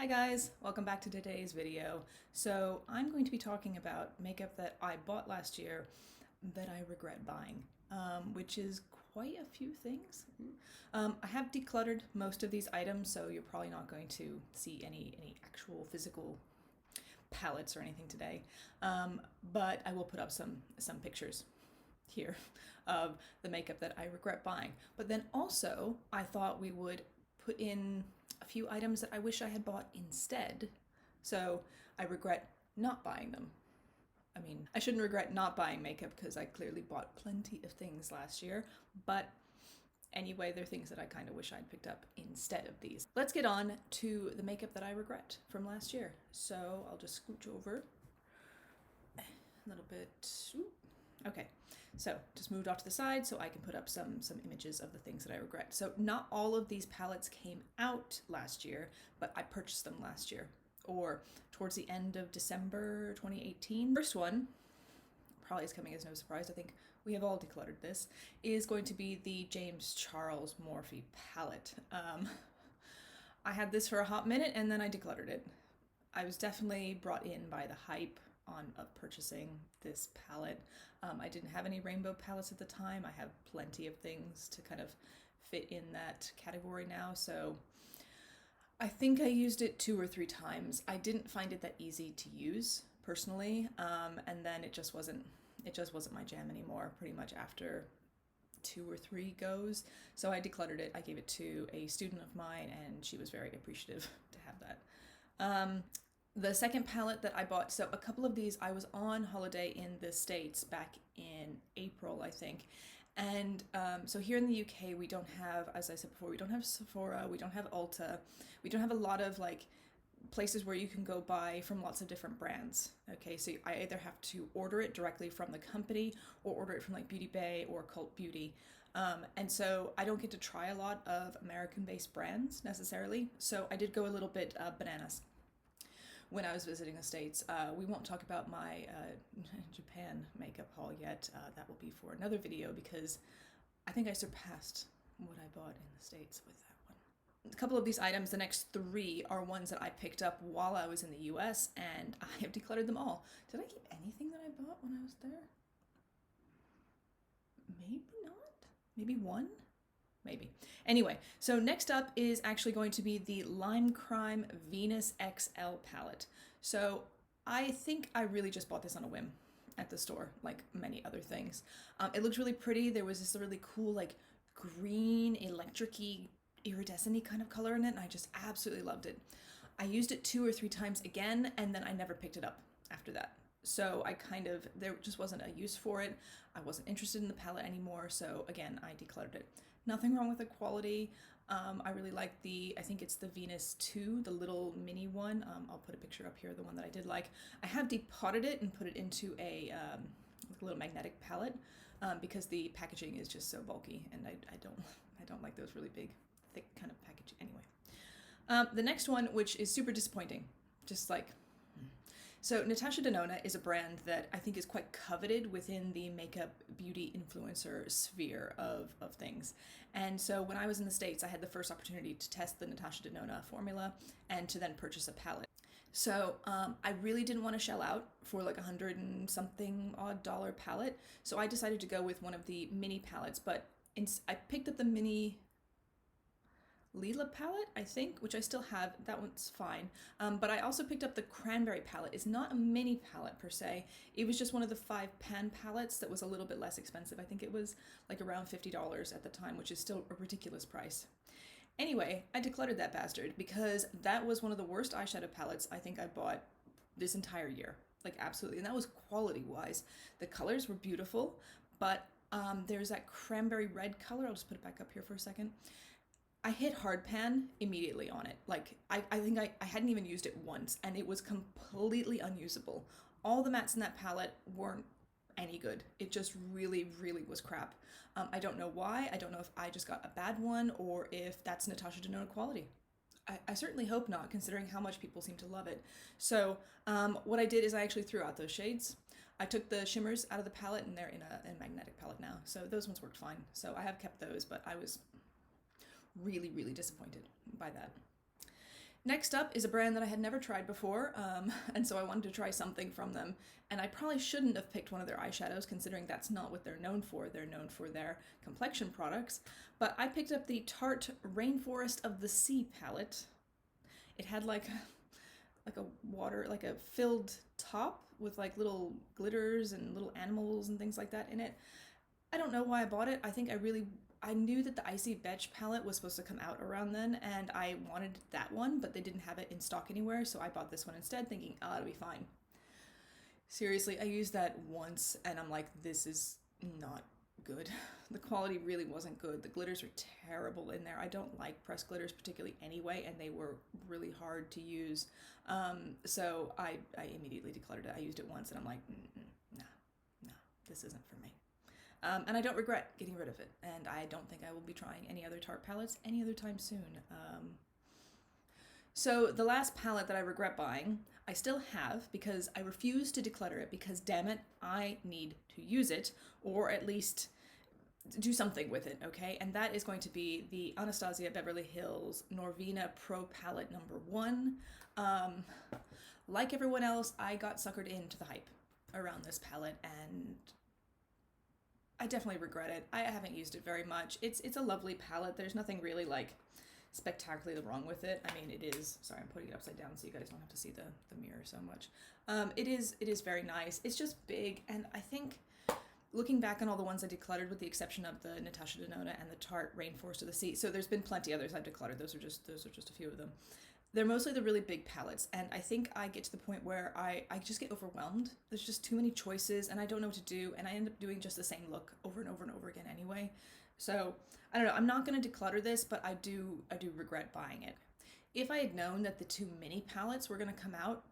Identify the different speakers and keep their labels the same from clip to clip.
Speaker 1: Hi guys, welcome back to today's video. So I'm going to be talking about makeup that I bought last year that I regret buying, which is quite a few things. I have decluttered most of these items, so you're probably not going to see any actual physical palettes or anything today, but I will put up some pictures here of the makeup that I regret buying. But then also I thought we would put in a few items that I wish I had bought instead. So I regret not buying them. I mean, I shouldn't regret not buying makeup because I clearly bought plenty of things last year, but anyway, they're things that I kind of wish I'd picked up instead of these. Let's get on to the makeup that I regret from last year. So I'll just scooch over a little bit. Okay, so just moved off to the side so I can put up some images of the things that I regret. So not all of these palettes came out last year, but I purchased them last year, or towards the end of December 2018. First one, probably is coming as no surprise, I think we have all decluttered this, is going to be the James Charles Morphe palette. I had this for a hot minute and then I decluttered it. I was definitely brought in by the hype of purchasing this palette. I didn't have any rainbow palettes at the time. I have plenty of things to kind of fit in that category now, so I think I used it 2 or 3 times. I didn't find it that easy to use personally, and then it just wasn't my jam anymore pretty much after 2 or 3 goes. So I decluttered it. I gave it to a student of mine and she was very appreciative to have that. The second palette that I bought, so a couple of these, I was on holiday in the States back in April, I think. And so here in the UK, we don't have, as I said before, we don't have Sephora, we don't have Ulta, we don't have a lot of like places where you can go buy from lots of different brands. Okay, so I either have to order it directly from the company or order it from like Beauty Bay or Cult Beauty. And so I don't get to try a lot of American-based brands necessarily. So I did go a little bit bananas when I was visiting the States. We won't talk about my Japan makeup haul yet. That will be for another video because I think I surpassed what I bought in the States with that one. A couple of these items, the next 3, are ones that I picked up while I was in the US and I have decluttered them all. Did I keep anything that I bought when I was there? Maybe not. Maybe one? Maybe. Anyway, so next up is actually going to be the Lime Crime Venus XL palette. So I think I really just bought this on a whim at the store, like many other things. It looked really pretty. There was this really cool, like green, electric-y, iridescent-y kind of color in it, and I just absolutely loved it. I used it 2 or 3 times again, and then I never picked it up after that. So there just wasn't a use for it. I wasn't interested in the palette anymore, so again, I decluttered it. Nothing wrong with the quality. I really like I think it's the Venus 2, the little mini one. I'll put a picture up here, the one that I did like. I have depotted it and put it into a little magnetic palette because the packaging is just so bulky, and I don't like those really big, thick kind of packaging. Anyway, the next one, which is super disappointing, just like. So Natasha is a brand that I think is quite coveted within the makeup beauty influencer sphere of things. And so when I was in the States, I had the first opportunity to test the Natasha formula and to then purchase a palette. So I really didn't want to shell out for like $100 and something odd palette. So I decided to go with one of the mini palettes, but I picked up the mini Lila palette, I think, which I still have. That one's fine. But I also picked up the Cranberry palette. It's not a mini palette per se. It was just one of the 5 pan palettes that was a little bit less expensive. I think it was like around $50 at the time, which is still a ridiculous price. Anyway, I decluttered that bastard because that was one of the worst eyeshadow palettes I think I bought this entire year. Like absolutely. And that was quality-wise. The colors were beautiful, but there's that cranberry red color. I'll just put it back up here for a second. I hit hard pan immediately on it. Like, I think I hadn't even used it once, and it was completely unusable. All the mattes in that palette weren't any good. It just really, really was crap. I don't know why. I don't know if I just got a bad one or if that's Natasha quality. I certainly hope not, considering how much people seem to love it. So what I did is I actually threw out those shades. I took the shimmers out of the palette, and they're in a magnetic palette now. So those ones worked fine. So I have kept those, but I was really, really disappointed by that. Next up is a brand that I had never tried before, and so I wanted to try something from them. And I probably shouldn't have picked one of their eyeshadows, considering that's not what they're known for. They're known for their complexion products. But I picked up the Tarte Rainforest of the Sea palette. It had like a filled top with like little glitters and little animals and things like that in it. I don't know why I bought it. I knew that the Icy Beige palette was supposed to come out around then, and I wanted that one, but they didn't have it in stock anywhere, so I bought this one instead, thinking, oh, it'll be fine. Seriously, I used that once, and I'm like, this is not good. The quality really wasn't good. The glitters are terrible in there. I don't like pressed glitters particularly anyway, and they were really hard to use. So I immediately decluttered it. I used it once, and I'm like, no, this isn't for me. And I don't regret getting rid of it, and I don't think I will be trying any other Tarte palettes any other time soon. So the last palette that I regret buying, I still have because I refuse to declutter it because, damn it, I need to use it, or at least do something with it, okay? And that is going to be the Anastasia Beverly Hills Norvina Pro Palette #1. Like everyone else, I got suckered into the hype around this palette, and I definitely regret it. I haven't used it very much. It's a lovely palette. There's nothing really like spectacularly wrong with it. I mean, it is, sorry, I'm putting it upside down so you guys don't have to see the mirror so much. It is very nice. It's just big, and I think looking back on all the ones I decluttered, with the exception of the Natasha Denona and the Tarte Rainforest of the Sea, so there's been plenty others I've decluttered. Those are just a few of them. They're mostly the really big palettes, and I think I get to the point where I just get overwhelmed. There's just too many choices, and I don't know what to do, and I end up doing just the same look over and over and over again anyway. So, I don't know, I'm not going to declutter this, but I do regret buying it. If I had known that the 2 mini palettes were going to come out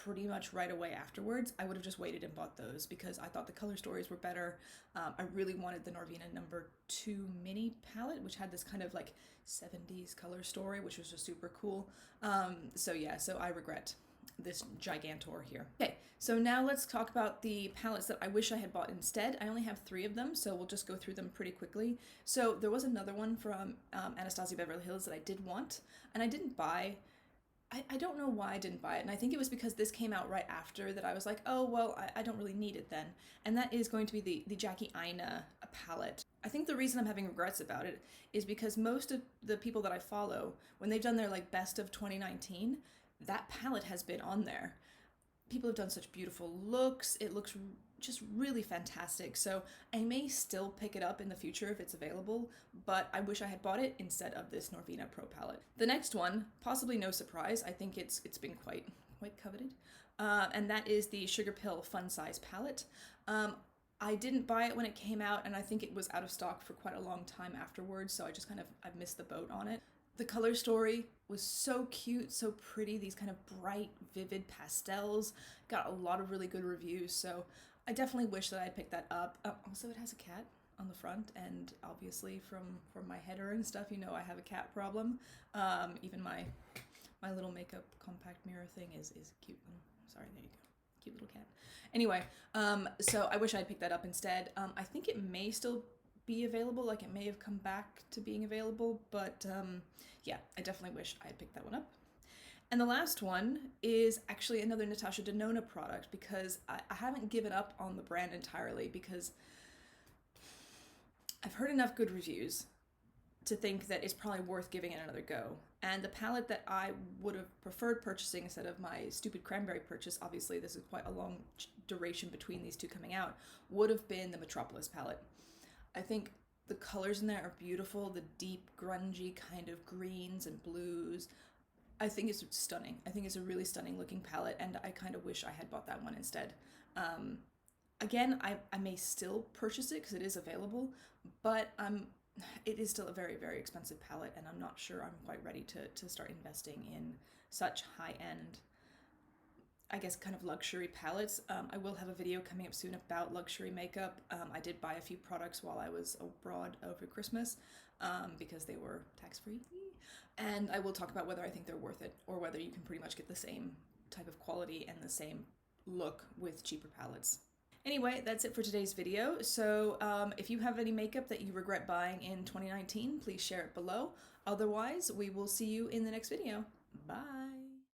Speaker 1: pretty much right away afterwards, I would have just waited and bought those because I thought the color stories were better. I really wanted the Norvina #2 mini palette, which had this kind of like 70s color story, which was just super cool. So I regret this gigantor here. Okay, so now let's talk about the palettes that I wish I had bought instead. I only have 3 of them, so we'll just go through them pretty quickly. So there was another one from Anastasia Beverly Hills that I did want, and I didn't buy. I don't know why I didn't buy it, and I think it was because this came out right after that I was like, oh, well, I don't really need it then. And that is going to be the Jackie Aina palette. I think the reason I'm having regrets about it is because most of the people that I follow, when they've done their like best of 2019, that palette has been on there. People have done such beautiful looks. It looks just really fantastic. So I may still pick it up in the future if it's available, but I wish I had bought it instead of this Norvina Pro palette. The next one, possibly no surprise, I think it's been quite coveted, and that is the Sugar Pill Fun Size palette. I didn't buy it when it came out, and I think it was out of stock for quite a long time afterwards, so I've missed the boat on it. The color story was so cute, so pretty, these kind of bright, vivid pastels. Got a lot of really good reviews, so I definitely wish that I had picked that up. Also, it has a cat on the front, and obviously from my header and stuff, you know I have a cat problem. Even my little makeup compact mirror thing is cute. Sorry, there you go. Cute little cat. Anyway, so I wish I had picked that up instead. I think it may still be available, like it may have come back to being available, but yeah, I definitely wish I had picked that one up. And the last one is actually another Natasha Denona product, because I haven't given up on the brand entirely, because I've heard enough good reviews to think that it's probably worth giving it another go. And the palette that I would have preferred purchasing instead of my stupid cranberry purchase, obviously this is quite a long duration between these two coming out, would have been the Metropolis palette. I think the colors in there are beautiful, the deep, grungy kind of greens and blues. I think it's stunning. I think it's a really stunning looking palette, and I kind of wish I had bought that one instead. Again, I may still purchase it because it is available, but it is still a very, very expensive palette, and I'm not sure I'm quite ready to start investing in such high-end, I guess, kind of luxury palettes. I will have a video coming up soon about luxury makeup. I did buy a few products while I was abroad over Christmas because they were tax-free. And I will talk about whether I think they're worth it, or whether you can pretty much get the same type of quality and the same look with cheaper palettes. Anyway, that's it for today's video. So if you have any makeup that you regret buying in 2019, please share it below. Otherwise, we will see you in the next video. Bye. Bye.